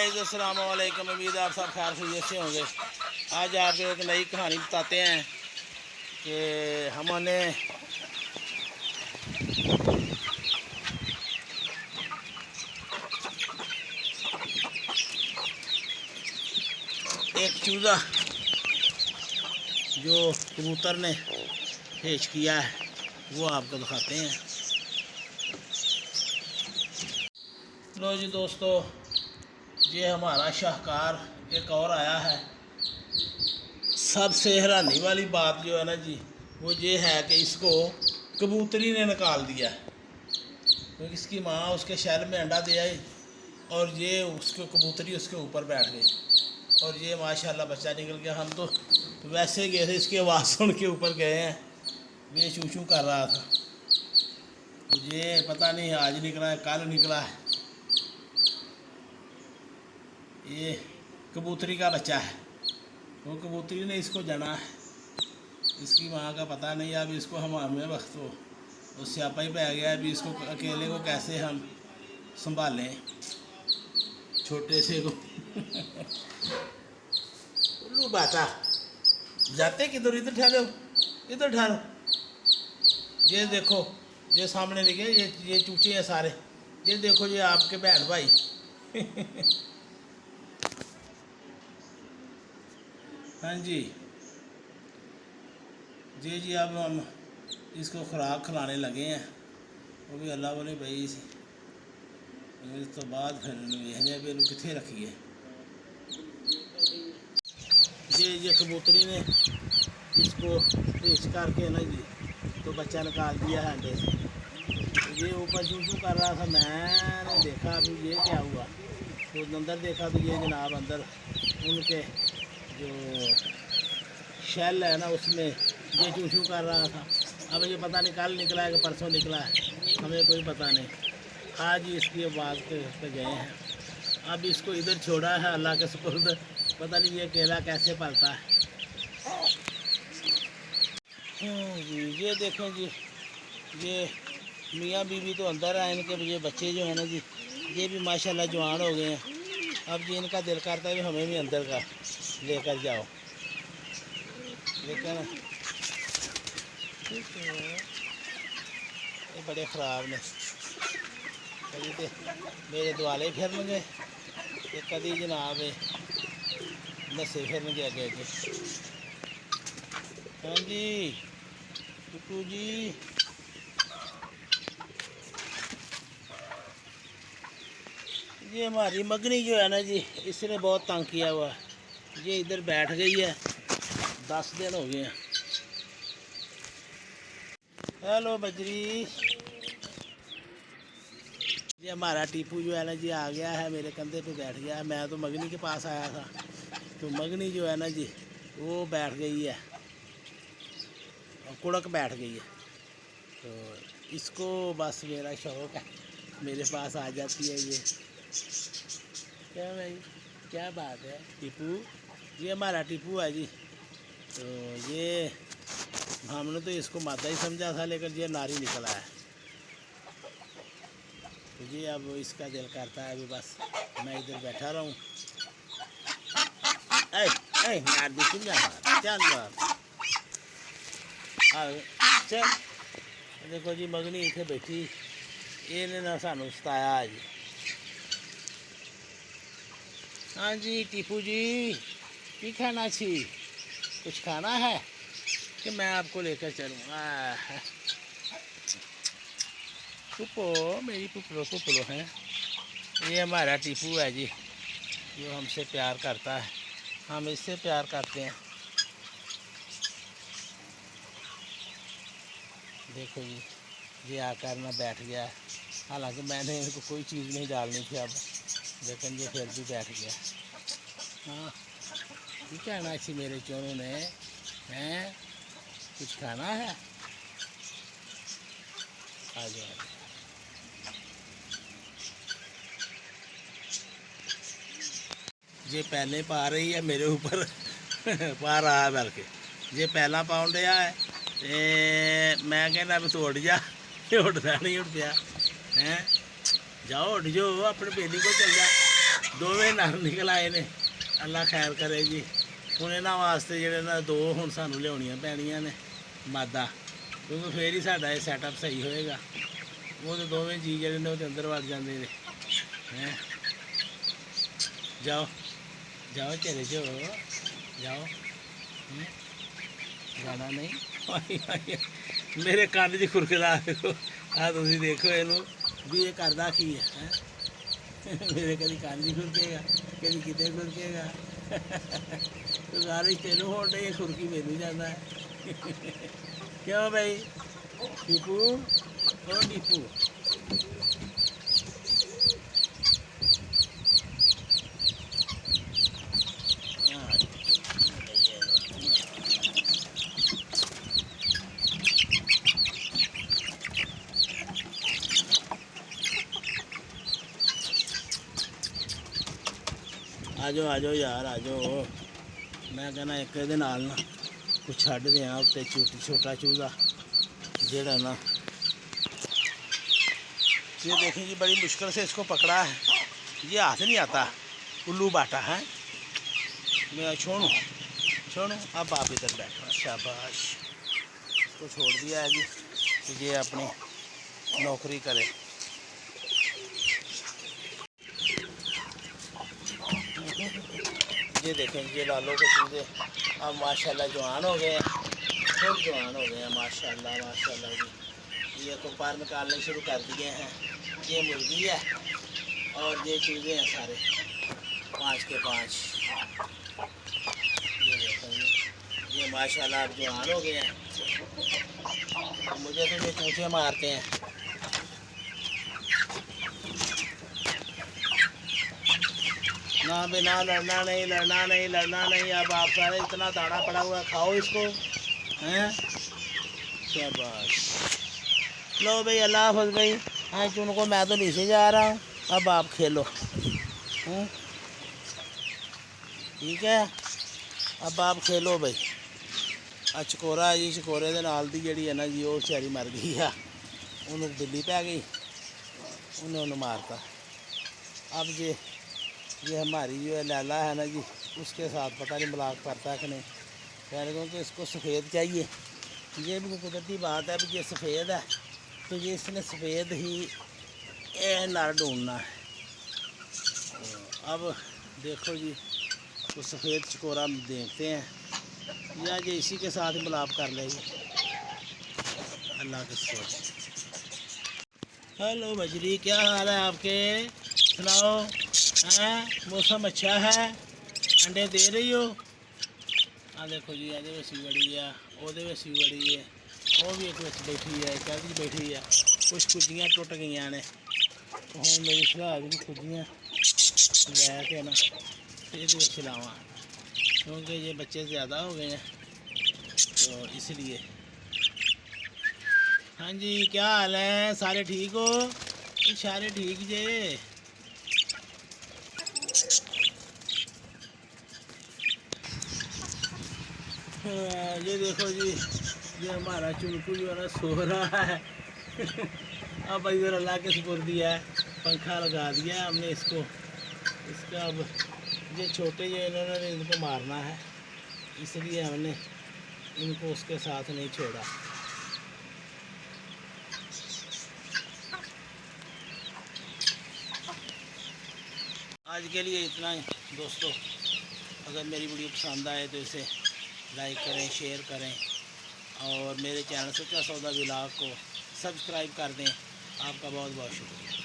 Guys अस्सलाम वालेकुम। उम्मीद आप सब खैर से जैसे होंगे। आज आपको एक नई कहानी बताते हैं कि हमने एक चूज़ा जो कबूतर ने हेच किया है वो आपको दिखाते हैं। लो जी दोस्तों, ये हमारा शाहकार एक और आया है। सबसे हैरानी वाली बात जो है ना जी, वो ये है कि इसको कबूतरी ने निकाल दिया है। तो इसकी माँ उसके शैल में अंडा दे आई और ये उसको कबूतरी उसके ऊपर बैठ गई और ये माशाल्लाह बच्चा निकल गया। हम तो वैसे गए थे, इसकी आवाज़ सुन के ऊपर गए हैं। ये चू चू कर रहा था, तो ये पता नहीं आज निकला है कल निकला है। ये कबूतरी का बच्चा है, वो कबूतरी ने इसको जना है। इसकी माँ का पता नहीं। अब इसको हम हमें वक्त तो स्यापा ही पै गया। अभी इसको अकेले को कैसे हम संभालें, छोटे से को उल्लू बाता जाते किधर, इधर ठहरो, इधर ठहरो। ये देखो, ये सामने दिखे, ये चूचे हैं सारे। ये देखो, ये आपके बहन भाई हाँ जी जी जी। अब हम इसको खुराक खिलाने लगे हैं। वो भी अल्लाह वाले भाई इस तो बाद फिर देखने भी कितने रखिए। ये कबूतरी ने इसको पेश करके ना जी तो बच्चा निकाल दिया है अंडे से। ये ऊपर चू चू कर रहा था, मैंने देखा अभी ये क्या हुआ। तो अंदर देखा तो ये जनाब अंदर उनके जो शेल है ना उसमें ये चू चू कर रहा था। अब ये पता नहीं कल निकला है कि परसों निकला है, हमें कोई पता नहीं। आज ही इसकी आवाज़ पे गए हैं। अब इसको इधर छोड़ा है अल्लाह के सुपुर्द। पता नहीं ये केला कैसे पलता है जी। ये देखें जी, ये मियाँ बीवी तो अंदर आए, इनके ये बच्चे जो हैं ना जी, ये भी माशाल्लाह जवान हो गए हैं। अब जी इनका दिल करता है कि हमें भी अंदर का लेकर जाओ, लेकिन ये बड़े ख़राब ने। कभी तो मेरे दुआले फिरन गए, कभी जनाब नशे फिरन गए अगे अगे। हाँ जी टुटू जी, ये हमारी मगनी जो है ना जी, इसने बहुत तंग किया हुआ है। ये इधर बैठ गई है, 10 दिन हो गए हैं। हेलो बजरी। ये हमारा टीपू जो है ना जी आ गया है, मेरे कंधे पे बैठ गया है। मैं तो मगनी के पास आया था, तो मगनी जो है ना जी वो बैठ गई है और कुड़क बैठ गई है। तो इसको बस मेरा शौक़ है, मेरे पास आ जाती है ये। क्या भाई, क्या बात है टीपू। ये हमारा टीपू है जी। तो ये हमने तो इसको मादा ही समझा था, लेकिन ये नारी निकला है। तो जी अब इसका दिल करता है अभी बस मैं इधर बैठा रहूँ। मार दी चल चल। देखो जी मगनी इतने बैठी, इन्हें ना सानू सताया जी। हाँ जी टीपू जी, की खाना छी, कुछ खाना है कि मैं आपको लेकर चलूँगा। पुप्पो, मेरी पुप्पलो पुप्पलो हैं। ये हमारा टीपू है जी, जो हमसे प्यार करता है, हम इससे प्यार करते हैं। देखो जी, ये आकर ना बैठ गया। हालांकि मैंने इनको कोई चीज़ नहीं डालनी थी अब, लेकिन ये फिर भी बैठ गया। हाँ ये कहना अच्छी मेरे चोरों ने हैं, कुछ खाना है, आ जाओ। ये पहले पा रही है मेरे ऊपर पा रहा है, बल्कि ये पहला पाउंड दिया है। मैं कहना भी तू उठ जा, उठना नहीं उठ पाया हैं। जाओ उठ जाओ, अपने बेली को चल जा। दोवें नर निकल आए ने। अल्लाह खैर करे जी। हुण इन्हां वास्ते जिहड़े ना दो हुण सानूं लियाउणियां पैणीਆਂ ने मादा, क्योंकि फिर ही साडा ये सैटअप सही होएगा। वो तो दोवें जी जिहड़े ने वो अंदर वड़ जांदे ने हैं। जाओ जाओ चले जाओ जाओ। जाना नहीं। मेरे कंन च खुरकदा देखो, आ तुसीं देखो इनू भी ये करदा की है। मेरे कभी कंन च खुरकेगा, कभी किते खुरकेगा। गुजारिश तेनू होण डई, खुरकी मैनू जांदा है। क्यों भाई टीपू, ओ टीपू। आ जाओ यार आ जाओ। मैं कहना एक दे नाल ना कुछ छड्ड दें उत्ते छोटा चूजा जेड़ा ना। ये देखें जी, बड़ी मुश्किल से इसको पकड़ा है, ये हाथ नहीं आता। उल्लू बाटा है। मैं छोड़ू छोड़ू, अब आप इधर बैठो। शाबाश, इसको छोड़ दिया है जी कि ये अपनी नौकरी करे। ये देखें ये लालो के चूजे अब माशाल्लाह जवान हो गए हैं, खुद जवान हो गए हैं माशाल्लाह माशाल्लाह जी। ये को पार निकालने शुरू कर दिए हैं। ये मुर्गी है और ये चूजे हैं सारे 5 के 5। ये देखें ये माशाल्लाह अब जवान हो गए हैं। तो मुझे तो ये चूचे मारते हैं। ना बिना लड़ना नहीं, लड़ना नहीं, लड़ना नहीं। अब आप सारे इतना दाना पड़ा हुआ, खाओ इसको हैं। शाबाश, लो भाई, अल्लाह हाफ़िज़ भाई। हाँ उनको मैं तो नीचे जा रहा हूँ, अब आप खेलो। ठीक है, अब आप खेलो भाई। चकोरा है जी, चकोरे दे नाल दी जिहड़ी है ना जी, वो बेचारी मर गई है। उन्होंने बिल्ली पै गई, उन्हें उन्हें मारता। अब ये हमारी जो है लैला है ना जी, उसके साथ पता नहीं मलाक करता है कि नहीं। कह रहे कि इसको सफ़ेद चाहिए। ये भी कुदरती बात है, भी ये सफ़ेद है तो ये इसने सफ़ेद ही नर ढूंढना है। तो अब देखो जी, तो सफ़ेद चकोरा देखते हैं या ये इसी के साथ ही मिलाप कर लेगी। अल्लाह के सोच। हेलो बजरी, क्या हाल है आपके? सुनाओ हैं, मौसम अच्छा है, अंडे दे रही हो? हाँ देखो जी, ये भी बड़ी है, वो भी बड़ी है, वो भी एक बैठी है, कैदी बैठी है। कुछ कुजियाँ टुट गई ने, तो हम मेरी सलाह भी कुजियाँ लैके ना ये लावा, क्योंकि ये बच्चे ज़्यादा हो गए हैं तो इसलिए। हाँ जी, क्या हाल है? सारे ठीक हो? सारे ठीक जे। ये देखो जी, ये हमारा चुनकू जो है ना सो रहा है। अब इधर अल्लाह के सुपुर्दी है, पंखा लगा दिया है हमने इसको। इसका अब ये छोटे जो इन्होंने इनको मारना है, इसलिए हमने इनको उसके साथ नहीं छोड़ा। आज के लिए इतना ही दोस्तों। अगर मेरी वीडियो पसंद आए तो इसे लाइक करें, शेयर करें और मेरे चैनल सच्चा सौदा व्लॉग को सब्सक्राइब कर दें। आपका बहुत बहुत शुक्रिया।